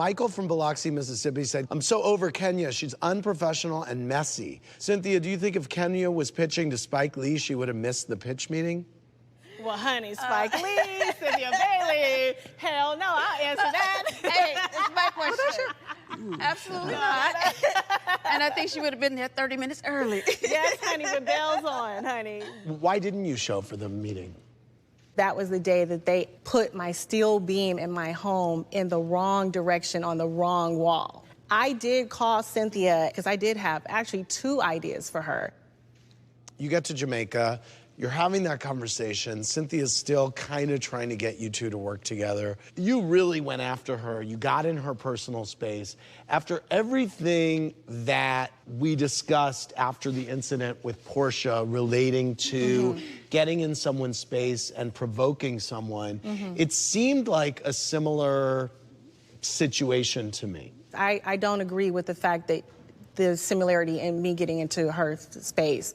Michael from Biloxi, Mississippi said, I'm so over Kenya. She's unprofessional and messy. Cynthia, do you think if Kenya was pitching to Spike Lee, she would have missed the pitch meeting? Well, honey, Spike Lee, Cynthia Bailey, hell no, I'll answer that. Hey, it's my question. Absolutely not. And I think she would have been there 30 minutes early. Yes, honey, with bells on, honey. Why didn't you show for the meeting? That was the day that they put my steel beam in my home in the wrong direction on the wrong wall. I did call Cynthia because I did have actually 2 ideas for her. You get to Jamaica, you're having that conversation. Cynthia's still kind of trying to get you two to work together. You really went after her. You got in her personal space. After everything that we discussed after the incident with Porsha relating to getting in someone's space and provoking someone, it seemed like a similar situation to me. I don't agree with the fact that the similarity in me getting into her space.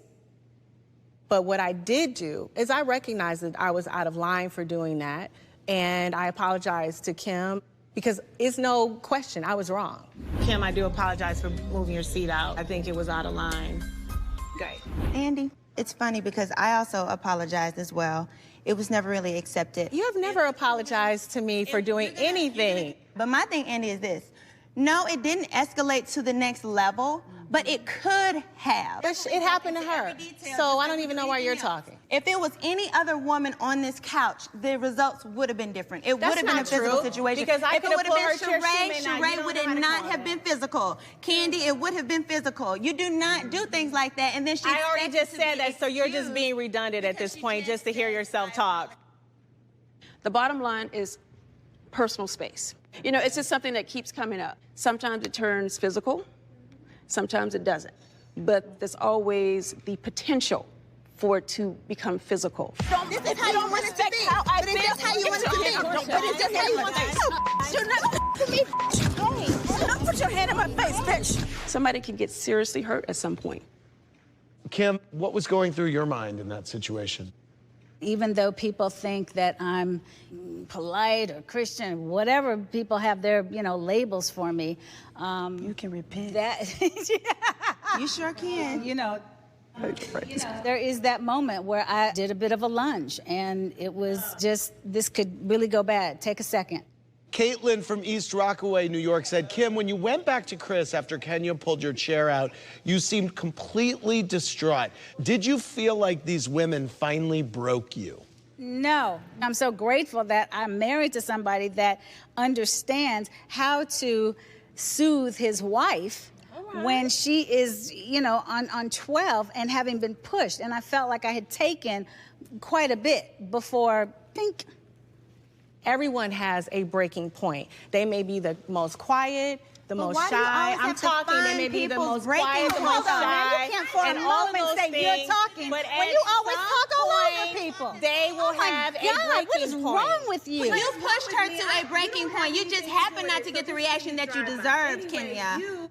But what I did do is I recognized that I was out of line for doing that, and I apologized to Kim because it's no question I was wrong. Kim, I do apologize for moving your seat out. I think it was out of line. Great. Andy, it's funny because I also apologized as well. It was never really accepted. You have never apologized to me for doing anything. But my thing, Andy, is this. No, it didn't escalate to the next level, but it could have. But it happened to her. So I don't even know why you're talking. If it was any other woman on this couch, the results would have been different. It would have been a physical situation. Because I if it would have been Sheree, Sheree would not have been physical. Candy, it would have been physical. You do not do things like that, and then she. I already just said that, so you're just being redundant at this point, just to hear yourself talk. The bottom line is personal space. You know, it's just something that keeps coming up. Sometimes it turns physical, sometimes it doesn't. But there's always the potential for it to become physical. This is how you want it to be. But it's just how you want it to be. But it's just how you want it to be. You're not to me. Hey, don't put your hand in my face, bitch. Somebody can get seriously hurt at some point. Kim, what was going through your mind in that situation? Even though people think that I'm polite or Christian, whatever people have their, labels for me. You can repent. You sure can. There is that moment where I did a bit of a lunge, and it was just, this could really go bad. Take a second. Caitlin from East Rockaway, New York said, Kim, when you went back to Chris after Kenya pulled your chair out, you seemed completely distraught. Did you feel like these women finally broke you? No. I'm so grateful that I'm married to somebody that understands how to soothe his wife when she is, on 12 and having been pushed. And I felt like I had taken quite a bit before, Everyone has a breaking point. They may be the most quiet, the most shy. I'm talking, they may be the most quiet, the most shy. You can't for a moment say you're talking when you always talk all over people. They will have a breaking point. What is wrong with you? You pushed her to a breaking point. You just happened not to get the reaction that you deserved, Kenya.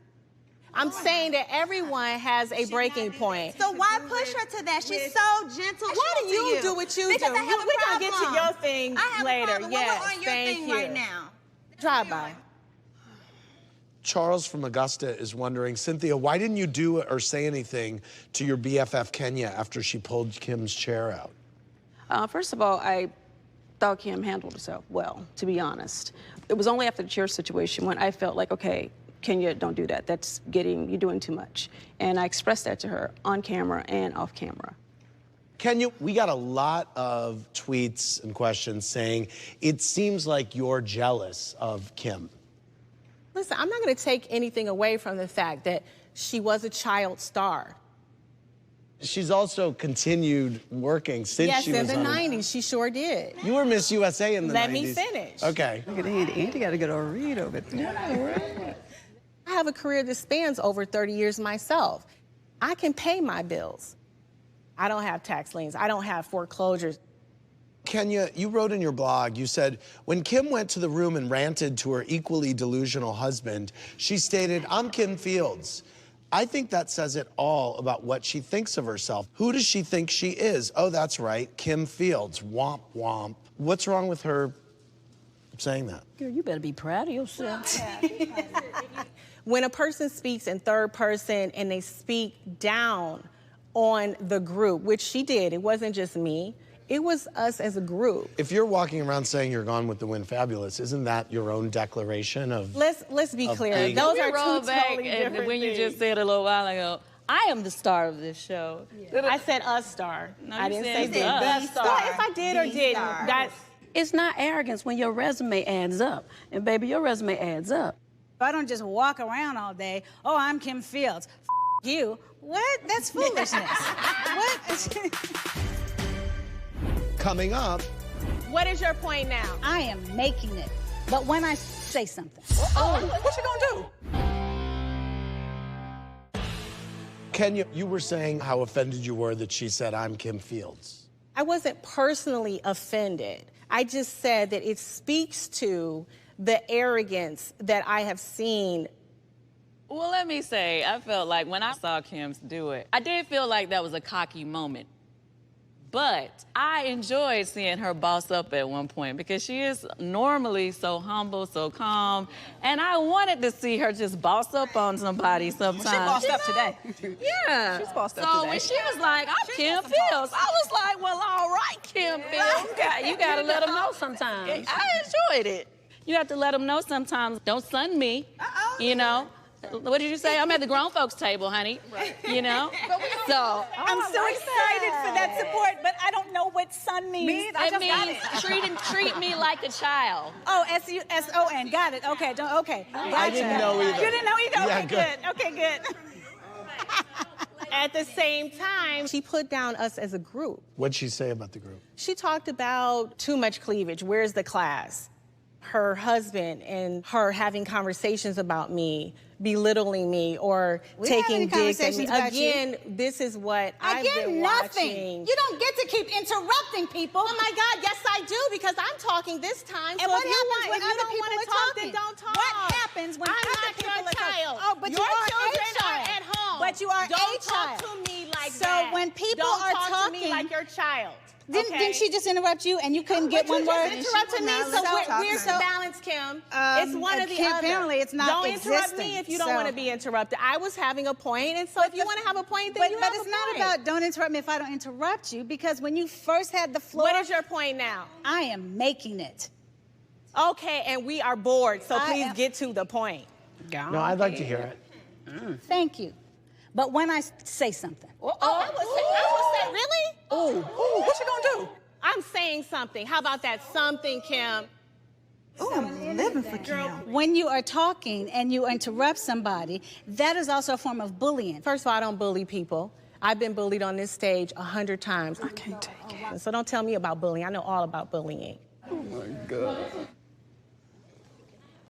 I'm saying that everyone has a breaking point. So why push her to that? She's so gentle. Why do you do what you do? Because I have a We're going to get to your thing I have later. A problem. Yes, We're on your thank thing you. right now. Drive by. Charles from Augusta is wondering, Cynthia, why didn't you do or say anything to your BFF Kenya after she pulled Kim's chair out? First of all, I thought Kim handled herself well, to be honest. It was only after the chair situation when I felt like, okay, Kenya, don't do that. You're doing too much. And I expressed that to her on camera and off camera. Kenya, we got a lot of tweets and questions saying it seems like you're jealous of Kim. Listen, I'm not going to take anything away from the fact that she was a child star. She's also continued working since she was in the 90s, she sure did. You were Miss USA in the 90s. Let me finish. Okay. Look at Andy got to get a read over there. Yeah, right. I have a career that spans over 30 years myself. I can pay my bills. I don't have tax liens. I don't have foreclosures. Kenya, you wrote in your blog, you said, when Kim went to the room and ranted to her equally delusional husband, she stated, I'm Kim Fields. I think that says it all about what she thinks of herself. Who does she think she is? Oh, that's right, Kim Fields. Womp, womp. What's wrong with her saying that. Girl, you better be proud of yourself. When a person speaks in third person and they speak down on the group, which she did, it wasn't just me, it was us as a group. If you're walking around saying you're Gone with the Wind fabulous, isn't that your own declaration of... Let's be clear. being- Those are roll two back totally and different when you just things. said a little while ago, I am the star of this show. I said a star. No, I you didn't said say the star. Well, if I did or didn't, that's... It's not arrogance when your resume adds up. And baby, your resume adds up. I don't just walk around all day, oh, I'm Kim Fields. F you. What? That's foolishness. What? Coming up, What is your point now? I am making it. But when I say something. What you gonna do? Kenya, you were saying how offended you were that she said, I'm Kim Fields. I wasn't personally offended. I just said that it speaks to the arrogance that I have seen. Well, let me say, I felt like when I saw Kim do it, I did feel like that was a cocky moment. But I enjoyed seeing her boss up at one point because she is normally so humble, so calm. And I wanted to see her just boss up on somebody sometimes. She bossed up today. Yeah. She's bossed up so today. when she was like, I'm Kim Fields, I was like, well, all right, Kim Fields. You got to let them know sometimes. I enjoyed it. You have to let them know sometimes. Don't sun me, you know. What did you say? I'm at the grown folks table, honey. You know? So I'm so excited for that support, but I don't know what son means. it means treat me like a child. Oh, S-U-S-O-N. Got it. Okay. Okay. I didn't know either. You didn't know either? Yeah, Okay, good. Okay, good. At the same time, she put down us as a group. What'd she say about the group? She talked about too much cleavage. Where's the class? Her husband and her having conversations about me, belittling me, or taking digs at me. Again, this is what I've been watching. You don't get to keep interrupting people. Oh my God, yes I do, because I'm talking this time. And so what if you happens when want, if you other don't people want are to talk, talking? then don't talk. What happens when I'm other not people your are talking? child. Oh, but your you are children a child. are at home. But you are don't a child. Don't talk to me like So that. when people don't are talk to me talking- like your child. Didn't she just interrupt you and you couldn't get one word? You just interrupted me, so where's the balance, Kim? It's one or the other. Apparently it's not Don't interrupt existing, me if you don't so- want to be interrupted. I was having a point, and so if you want to have a point, then you have a But point. it's not about don't interrupt me if I don't interrupt you, because when you first had the floor, What is your point now? I am making it. Okay, and we are bored, so I please am- get to the point. No, I'd like to hear it. Thank you. But when I say something. I would say, really? What you gonna do? I'm saying something. How about that something, Kim? I'm living for Kim. When you are talking and you interrupt somebody, that is also a form of bullying. First of all, I don't bully people. I've been bullied on this stage 100 times. I can't take it. So don't tell me about bullying. I know all about bullying. Oh my God.